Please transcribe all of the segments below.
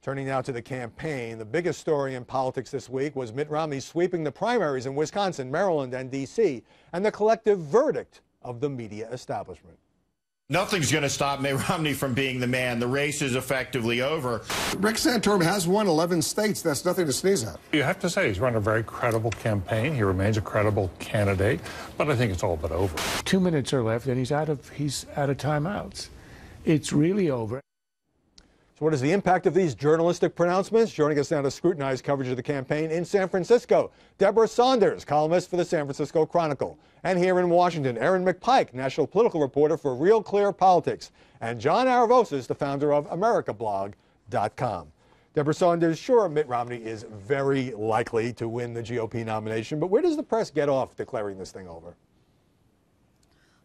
Turning now to the campaign, the biggest story in politics this week was Mitt Romney sweeping the primaries in Wisconsin, Maryland, and D.C., and the collective verdict of the media establishment. Nothing's going to stop Mitt Romney from being the man. The race is effectively over. Rick Santorum has won 11 states. That's nothing to sneeze at. You have to say he's run a very credible campaign. He remains a credible candidate, but I think it's all but over. 2 minutes are left, and he's out of timeouts. It's really over. So what is the impact of these journalistic pronouncements? Joining us now to scrutinize coverage of the campaign in San Francisco, Deborah Saunders, columnist for the San Francisco Chronicle. And here in Washington, Aaron McPike, national political reporter for Real Clear Politics. And John Aravosis, the founder of AmericaBlog.com. Deborah Saunders, sure, Mitt Romney is very likely to win the GOP nomination, but where does the press get off declaring this thing over?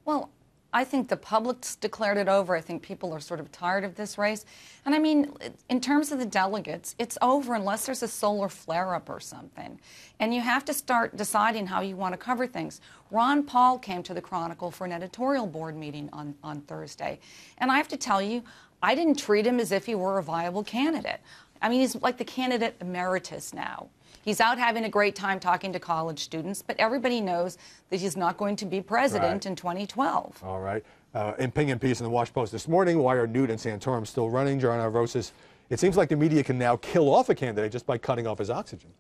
Well, I think the public's declared it over. I think people are sort of tired of this race. And I mean, in terms of the delegates, it's over unless there's a solar flare-up or something. And you have to start deciding how you want to cover things. Ron Paul came to the Chronicle for an editorial board meeting on Thursday. And I have to tell you, I didn't treat him as if he were a viable candidate. I mean, he's like the candidate emeritus now. He's out having a great time talking to college students, but everybody knows that he's not going to be president in 2012. All right. Opinion piece in the Wash Post this morning, why are Newt and Santorum still running? John Aravosis, it seems like the media can now kill off a candidate just by cutting off his oxygen.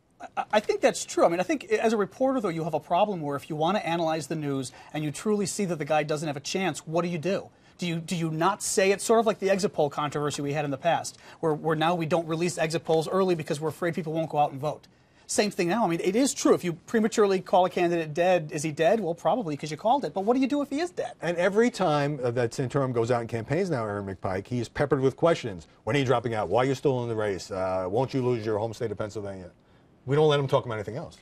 I think that's true. I mean, I think as a reporter, though, you have a problem where if you want to analyze the news and you truly see that the guy doesn't have a chance, what do you do? Do you not say it? Sort of like the exit poll controversy we had in the past, where now we don't release exit polls early because we're afraid people won't go out and vote. Same thing now. I mean, it is true. If you prematurely call a candidate dead, is he dead? Well, probably because you called it. But what do you do if he is dead? And every time that Santorum goes out and campaigns now, Aaron McPike, he's peppered with questions. When are you dropping out? Why are you still in the race? Won't you lose your home state of Pennsylvania? We don't let him talk about anything else.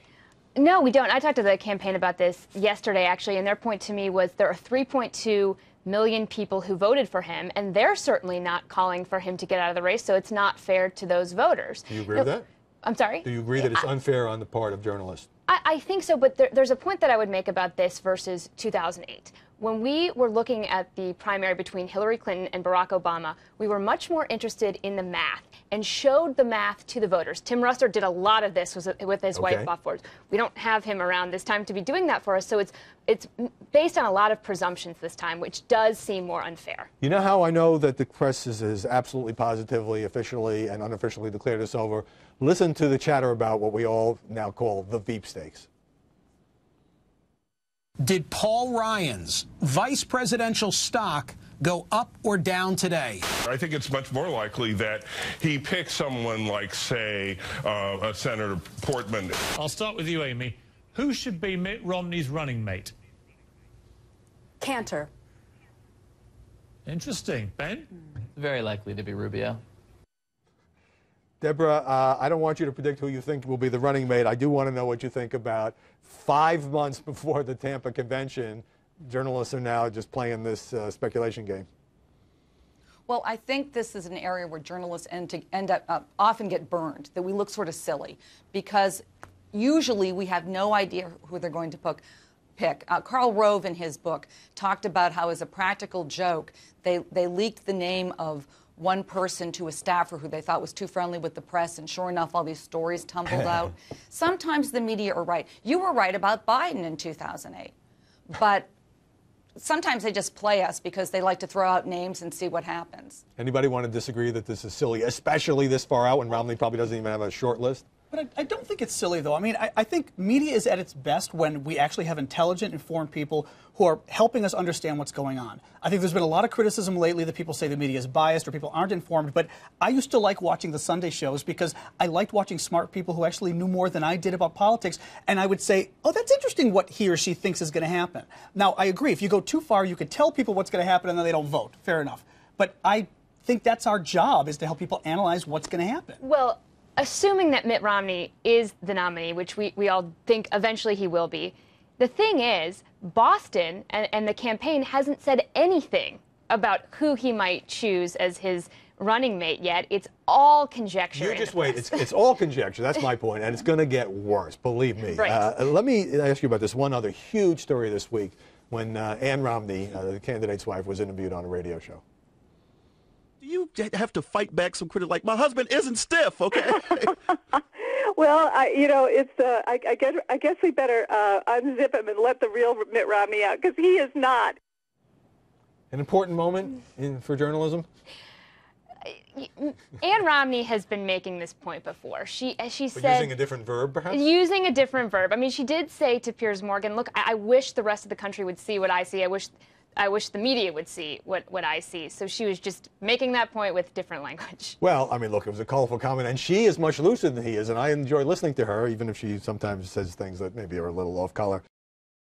No, we don't. I talked to the campaign about this yesterday, actually, and their point to me was there are 3.2 million people who voted for him, and they're certainly not calling for him to get out of the race, so it's not fair to those voters. Do you agree with that? I'm sorry? Do you agree that it's unfair on the part of journalists? I think so, but there's a point that I would make about this versus 2008. When we were looking at the primary between Hillary Clinton and Barack Obama, we were much more interested in the math and showed the math to the voters. Tim Russer did a lot of this with his white buffers. We don't have him around this time to be doing that for us, so it's based on a lot of presumptions this time, which does seem more unfair. You know how I know that the press is absolutely positively, officially, and unofficially declared this over? Listen to the chatter about what we all now call the Veep stakes. Did Paul Ryan's vice presidential stock go up or down today? I think it's much more likely that he picks someone like, say, Senator Portman. I'll start with you, Amy. Who should be Mitt Romney's running mate? Cantor. Interesting. Ben? Very likely to be Rubio. Deborah, I don't want you to predict who you think will be the running mate. I do want to know what you think about 5 months before the Tampa convention. Journalists are now just playing this speculation game. Well, I think this is an area where journalists end up often get burned, that we look sort of silly, because usually we have no idea who they're going to pick. Karl Rove, in his book, talked about how, as a practical joke, they leaked the name of one person to a staffer who they thought was too friendly with the press, and sure enough, all these stories tumbled out. Sometimes the media are right. You were right about Biden in 2008, but sometimes they just play us because they like to throw out names and see what happens. Anybody want to disagree that this is silly, especially this far out when Romney probably doesn't even have a short list? But I don't think it's silly, though. I mean, I think media is at its best when we actually have intelligent, informed people who are helping us understand what's going on. I think there's been a lot of criticism lately that people say the media is biased or people aren't informed, but I used to like watching the Sunday shows because I liked watching smart people who actually knew more than I did about politics, and I would say, oh, that's interesting what he or she thinks is going to happen. Now, I agree. If you go too far, you could tell people what's going to happen and then they don't vote. Fair enough. But I think that's our job, is to help people analyze what's going to happen. Well, assuming that Mitt Romney is the nominee, which we all think eventually he will be, the thing is, Boston and the campaign hasn't said anything about who he might choose as his running mate yet. It's all conjecture. You just wait. It's all conjecture. That's my point, and it's going to get worse. Believe me. Right. Let me ask you about this one other huge story this week when Ann Romney, the candidate's wife, was interviewed on a radio show. Do you have to fight back some critics? Like, my husband isn't stiff, okay? Well, I guess we better unzip him and let the real Mitt Romney out, because he is not. An important moment for journalism? Ann Romney has been making this point before. She said, using a different verb, perhaps? Using a different verb. I mean, she did say to Piers Morgan, look, I wish the rest of the country would see what I see. I wish the media would see what I see. So she was just making that point with different language. Well, I mean, look, it was a colorful comment, and she is much looser than he is, and I enjoy listening to her, even if she sometimes says things that maybe are a little off color.